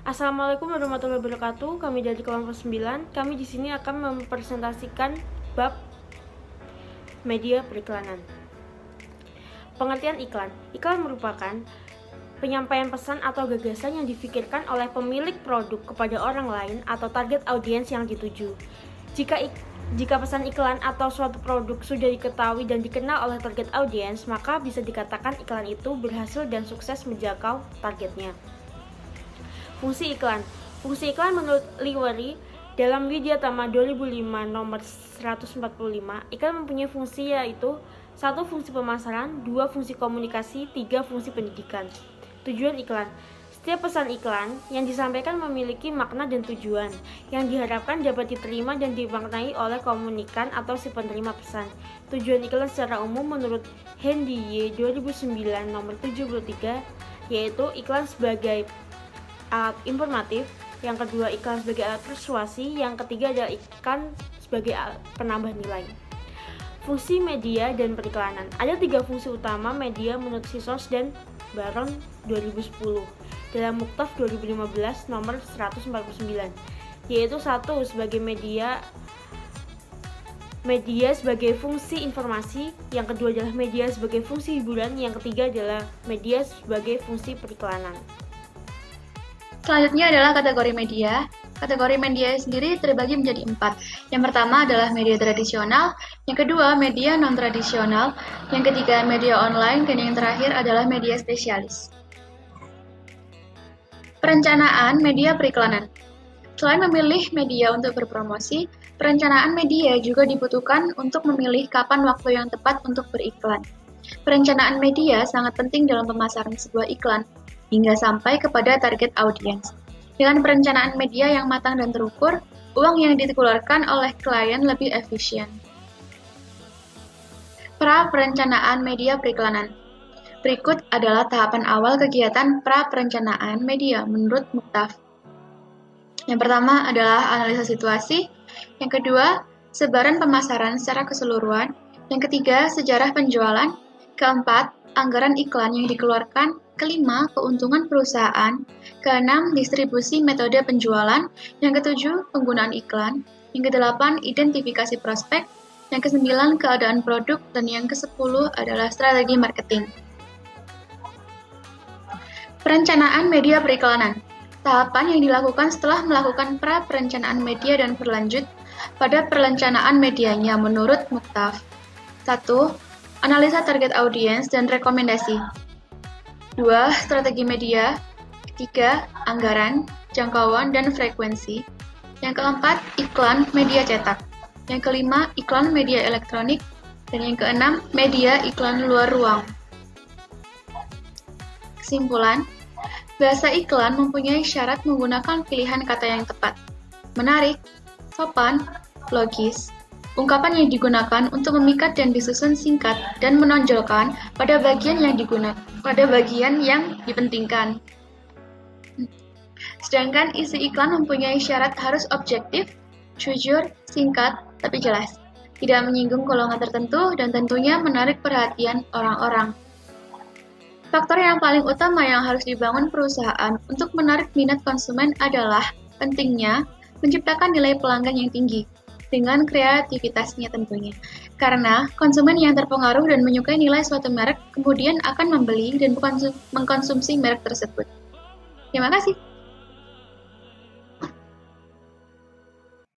Assalamualaikum warahmatullahi wabarakatuh. Kami dari kelompok 9. Kami di sini akan mempresentasikan bab media periklanan. Pengertian iklan. Iklan merupakan penyampaian pesan atau gagasan yang difikirkan oleh pemilik produk kepada orang lain atau target audiens yang dituju. Jika pesan iklan atau suatu produk sudah diketahui dan dikenal oleh target audiens, maka bisa dikatakan iklan itu berhasil dan sukses menjangkau targetnya. Fungsi iklan. Fungsi iklan menurut Liwery dalam Widyatama 2005 nomor 145, iklan mempunyai fungsi yaitu 1. Fungsi pemasaran, 2. Fungsi komunikasi, 3. Fungsi pendidikan. Tujuan iklan. Setiap pesan iklan yang disampaikan memiliki makna dan tujuan yang diharapkan dapat diterima dan dimaknai oleh komunikan atau si penerima pesan. Tujuan iklan secara umum menurut Hendy Y 2009 nomor 73 yaitu iklan sebagai alat informatif, yang kedua iklan sebagai alat persuasi, yang ketiga adalah iklan sebagai penambah nilai. Fungsi media dan periklanan. Ada 3 fungsi utama media menurut Sisos dan Baron 2010 dalam Muktaf 2015 nomor 149, yaitu 1. Sebagai media sebagai fungsi informasi, yang kedua adalah media sebagai fungsi hiburan, yang ketiga adalah media sebagai fungsi periklanan. Selanjutnya adalah kategori media. Kategori media sendiri terbagi menjadi 4. Yang pertama adalah media tradisional, yang kedua media non-tradisional, yang ketiga media online, dan yang terakhir adalah media spesialis. Perencanaan media periklanan. Selain memilih media untuk berpromosi, perencanaan media juga dibutuhkan untuk memilih kapan waktu yang tepat untuk beriklan. Perencanaan media sangat penting dalam pemasaran sebuah iklan, hingga sampai kepada target audiens. Dengan perencanaan media yang matang dan terukur, uang yang dikeluarkan oleh klien lebih efisien. Pra-perencanaan media periklanan. Berikut adalah tahapan awal kegiatan pra-perencanaan media menurut Muktaf. Yang pertama adalah analisa situasi, yang kedua, sebaran pemasaran secara keseluruhan, yang ketiga, sejarah penjualan, keempat, anggaran iklan yang dikeluarkan, kelima, keuntungan perusahaan, keenam, distribusi metode penjualan, yang ketujuh, penggunaan iklan, yang kedelapan, identifikasi prospek, yang kesembilan, keadaan produk, dan yang kesepuluh adalah strategi marketing. Perencanaan media periklanan. Tahapan yang dilakukan setelah melakukan pra-perencanaan media dan berlanjut pada perencanaan medianya menurut Muktaf. 1. Analisa target audiens dan rekomendasi. 2. Strategi media. 3. Anggaran, jangkauan, dan frekuensi. Yang keempat, iklan media cetak. Yang kelima, iklan media elektronik. Dan yang keenam, media iklan luar ruang. Kesimpulan, bahasa iklan mempunyai syarat menggunakan pilihan kata yang tepat, menarik, sopan, logis. Ungkapan yang digunakan untuk memikat dan disusun singkat dan menonjolkan pada bagian yang dipentingkan. Sedangkan isi iklan mempunyai syarat harus objektif, jujur, singkat, tapi jelas. Tidak menyinggung golongan tertentu dan tentunya menarik perhatian orang-orang. Faktor yang paling utama yang harus dibangun perusahaan untuk menarik minat konsumen adalah pentingnya menciptakan nilai pelanggan yang tinggi. Dengan kreativitasnya tentunya. Karena konsumen yang terpengaruh dan menyukai nilai suatu merek kemudian akan membeli dan mengkonsumsi merek tersebut. Terima kasih.